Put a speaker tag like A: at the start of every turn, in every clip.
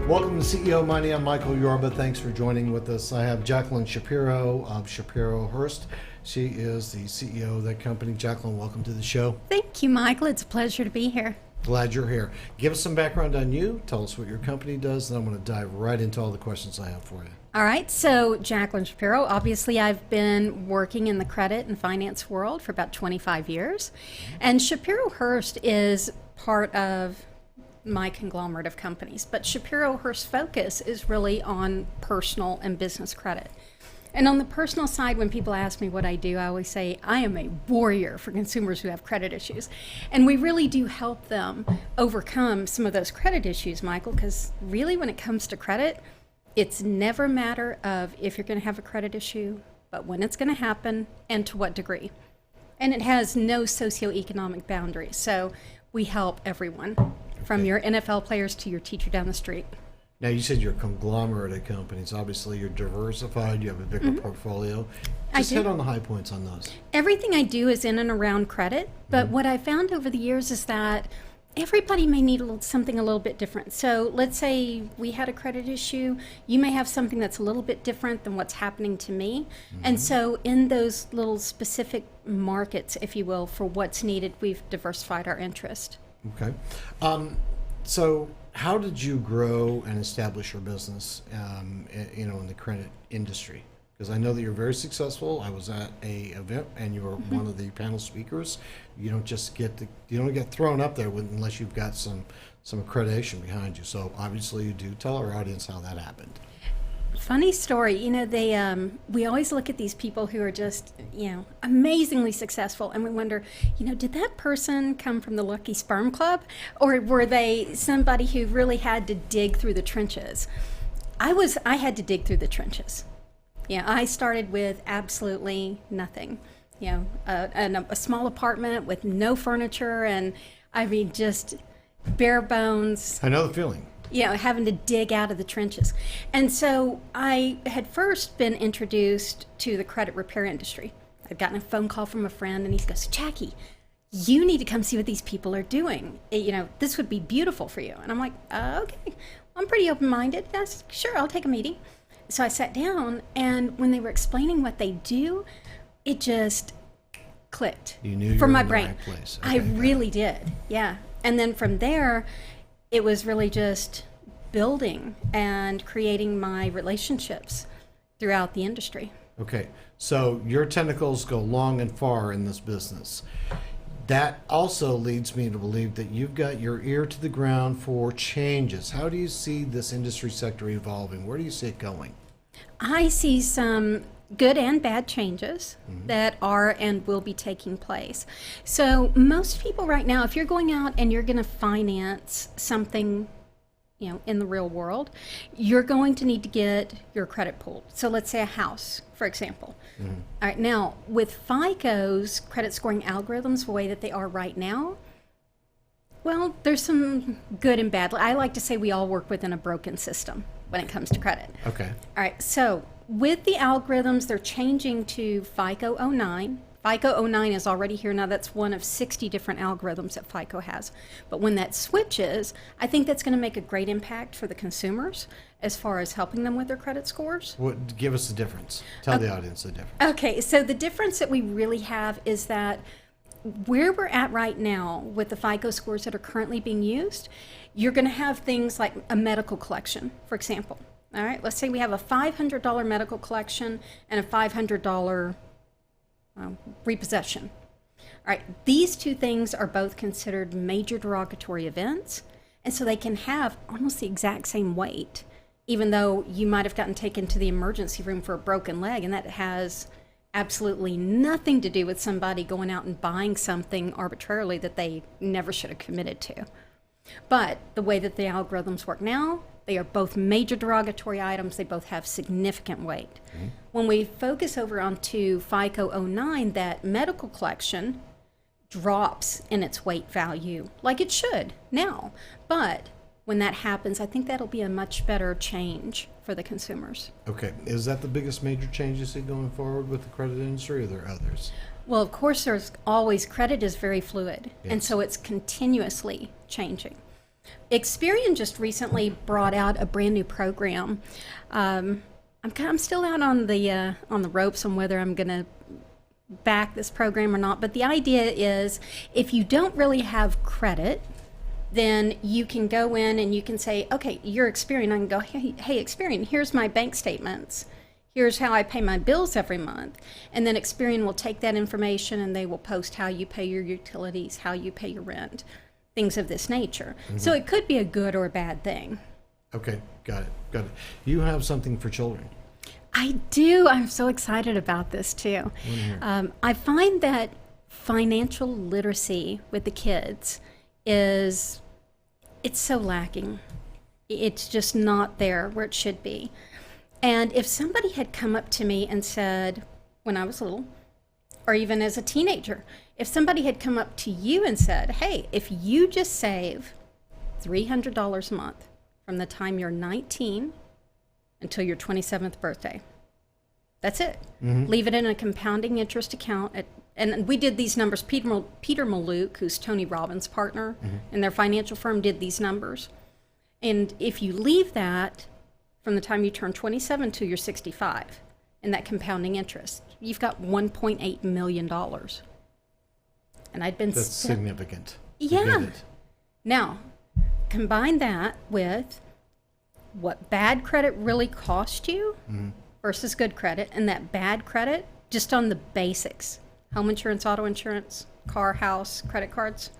A: Welcome to CEO Money. I'm Michael Yorba. Thanks for joining with us. I have Jacklyn Shapiro of Shapiro Hearst. She is the CEO of that company. Jacklyn, welcome to the show.
B: Thank you, Michael. It's a pleasure to be here.
A: Glad you're here. Give us some background on you. Tell us what your company does, and I'm going to dive right into all the questions I have for you.
B: All right. So, Jacklyn Shapiro, obviously, I've been working in the credit and finance world for about 25 years. And Shapiro Hearst is part of my conglomerate of companies. But Shapiro Hearst's focus is really on personal and business credit. And on the personal side, when people ask me what I do, I always say I am a warrior for consumers who have credit issues. And we really do help them overcome some of those credit issues, Michael, because really when it comes to credit, it's never a matter of if you're going to have a credit issue, but when it's going to happen and to what degree. And it has no socioeconomic boundaries. So we help everyone, from your NFL players to your teacher down the street.
A: Now, you said you're a conglomerate of companies. Obviously, you're diversified. You have a bigger portfolio. Just hit on the high points on those.
B: Everything I do is in and around credit, but what I found over the years is that everybody may need something a little bit different. So let's say we had a credit issue. You may have something that's a little bit different than what's happening to me. And so in those little specific markets, if you will, for what's needed, we've diversified our interest.
A: Okay. So how did you grow and establish your business, in the credit industry? Because I know that you're very successful. I was at a event and you were one of the panel speakers. You don't just get thrown up there unless you've got some accreditation behind you. So obviously you do. Tell our audience how that happened.
B: Funny story. We always look at these people who are just, amazingly successful, and we wonder, did that person come from the Lucky Sperm Club, or were they somebody who really had to dig through the trenches? I had to dig through the trenches. I started with absolutely nothing. A small apartment with no furniture, and just bare bones.
A: I know the feeling.
B: Having to dig out of the trenches. And so I had first been introduced to the credit repair industry. I'd gotten a phone call from a friend, and he goes, "Jackie, you need to come see what these people are doing. This would be beautiful for you." And I'm like, okay, I'm pretty open-minded. Yes, sure, I'll take a meeting. So I sat down, and when they were explaining what they do, it just clicked.
A: You knew
B: from
A: you were
B: my
A: in the
B: brain.
A: right place.
B: I really did, yeah. And then from there, it was really just building and creating my relationships throughout the industry.
A: Okay, so your tentacles go long and far in this business. That also leads me to believe that you've got your ear to the ground for changes. How do you see this industry sector evolving? Where do you see it going?
B: I see some good and bad changes that are and will be taking place. So most people right now, if you're going out and you're going to finance something, in the real world, you're going to need to get your credit pulled. So let's say a house, for example. All right, now with FICO's credit scoring algorithms the way that they are right now, well, there's some good and bad. I like to say we all work within a broken system when it comes to credit.
A: Okay.
B: All right, so with the algorithms, they're changing to FICO 09. FICO 09 is already here now. That's one of 60 different algorithms that FICO has. But when that switches, I think that's going to make a great impact for the consumers as far as helping them with their credit scores.
A: Give us the difference. Tell the audience the difference.
B: Okay, so the difference that we really have is that where we're at right now with the FICO scores that are currently being used, you're going to have things like a medical collection, for example. All right, let's say we have a $500 medical collection and a $500 repossession. All right, these two things are both considered major derogatory events, and so they can have almost the exact same weight, even though you might have gotten taken to the emergency room for a broken leg, and that has absolutely nothing to do with somebody going out and buying something arbitrarily that they never should have committed to. But the way that the algorithms work now, they are both major derogatory items. They both have significant weight. When we focus over onto FICO 09, that medical collection drops in its weight value, like it should now. But when that happens, I think that'll be a much better change for the consumers.
A: Okay. Is that the biggest major change you see going forward with the credit industry, or are there others?
B: Well, of course, there's always, credit is very fluid, and
A: Yes.
B: so it's continuously changing. Experian just recently brought out a brand new program. I'm still out on the ropes on whether I'm going to back this program or not, but the idea is if you don't really have credit, then you can go in and you can say, okay, you're Experian. I can go, hey, Experian, here's my bank statements. Here's how I pay my bills every month. And then Experian will take that information and they will post how you pay your utilities, how you pay your rent, things of this nature. So it could be a good or a bad thing.
A: Okay. Got it. You have something for children.
B: I do. I'm so excited about this too. I find that financial literacy with the kids it's so lacking. It's just not there where it should be. And if somebody had come up to me and said, when I was little, or even as a teenager, if somebody had come up to you and said, hey, if you just save $300 a month from the time you're 19 until your 27th birthday, that's it. Leave it in a compounding interest account. And we did these numbers. Peter Maluk, who's Tony Robbins' partner, and their financial firm did these numbers. And if you leave that from the time you turn 27 to you're 65 in that compounding interest, you've got $1.8 million. And I'd been...
A: That's significant.
B: Yeah.
A: I get it.
B: Now, combine that with what bad credit really cost you versus good credit, and that bad credit just on the basics, home insurance, auto insurance, car, house, credit cards,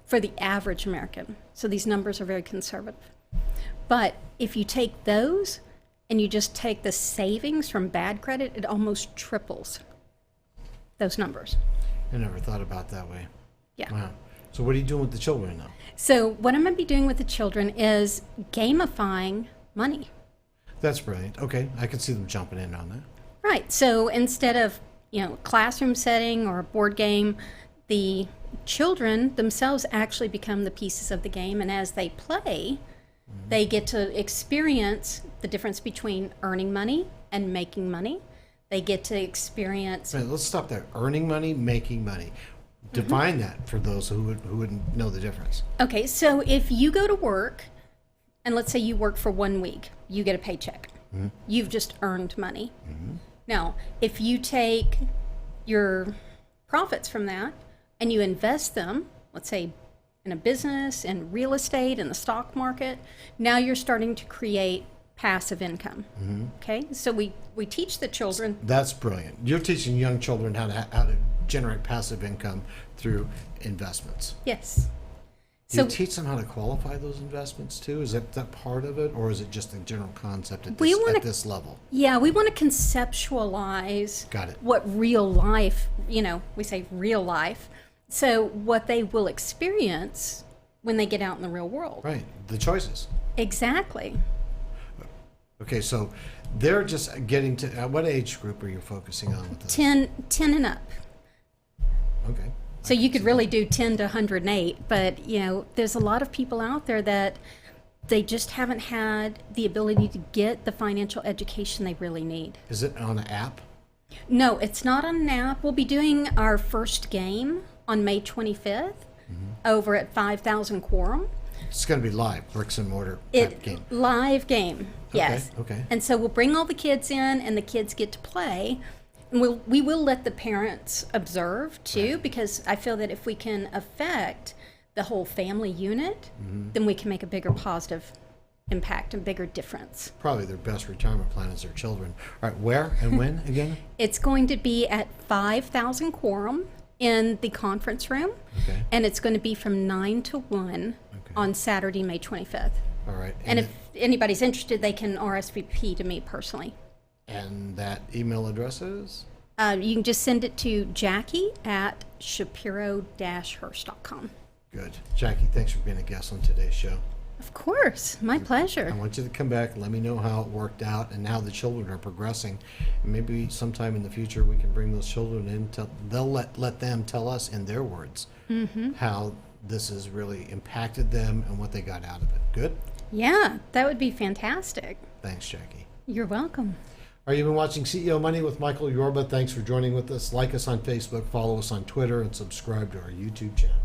B: for the average American. So these numbers are very conservative. But if you take those and you just take the savings from bad credit, it almost triples those numbers.
A: I never thought about that way.
B: Yeah.
A: Wow. So what are you doing with the children now?
B: So what I'm going to be doing with the children is gamifying money.
A: That's brilliant. Okay. I can see them jumping in on that.
B: Right. So instead of, classroom setting or a board game, the children themselves actually become the pieces of the game. And as they play, they get to experience the difference between earning money and making money. They get to experience...
A: Right, let's stop there. Earning money, making money. Define that for those who wouldn't know the difference.
B: Okay, so if you go to work, and let's say you work for 1 week, you get a paycheck. You've just earned money. Now, if you take your profits from that and you invest them, let's say in a business, in real estate, in the stock market, now you're starting to create passive income. Okay, so we teach the children.
A: That's brilliant. You're teaching young children how to generate passive income through investments.
B: Yes.
A: Do you teach them how to qualify those investments too? Is that part of it, or is it just a general concept at this level?
B: Yeah, we want to conceptualize
A: Got it.
B: what real life, we say real life, so what they will experience when they get out in the real world.
A: Right, the choices.
B: Exactly.
A: Okay, so they're just getting to, what age group are you focusing on with this?
B: 10 and up.
A: Okay.
B: So you could really do 10 to 108, but there's a lot of people out there that they just haven't had the ability to get the financial education they really need.
A: Is it on an app?
B: No, it's not on an app. We'll be doing our first game on May 25th over at 5000 Quorum.
A: It's going to be live, bricks and mortar type game.
B: Live game, yes.
A: Okay.
B: And so we'll bring all the kids in, and the kids get to play. And we will let the parents observe too, because I feel that if we can affect the whole family unit, then we can make a bigger positive impact and bigger difference.
A: Probably their best retirement plan is their children. All right, where and when again?
B: It's going to be at 5000 Quorum in the conference room, and it's going to be from 9 to 1 on Saturday, May 25th.
A: All right.
B: And if anybody's interested, they can RSVP to me personally.
A: And that email address is?
B: You can just send it to Jackie at Shapiro-Hearst.com.
A: Good. Jackie, thanks for being a guest on today's show.
B: Of course, my
A: I
B: pleasure.
A: want you to come back and let me know how it worked out and how the children are progressing. And maybe sometime in the future we can bring those children in. They'll let them tell us in their words how this has really impacted them and what they got out of it. Good?
B: Yeah, that would be fantastic.
A: Thanks, Jackie.
B: You're welcome.
A: All right, you've been watching CEO Money with Michael Yorba. Thanks for joining with us. Like us on Facebook, follow us on Twitter, and subscribe to our YouTube channel.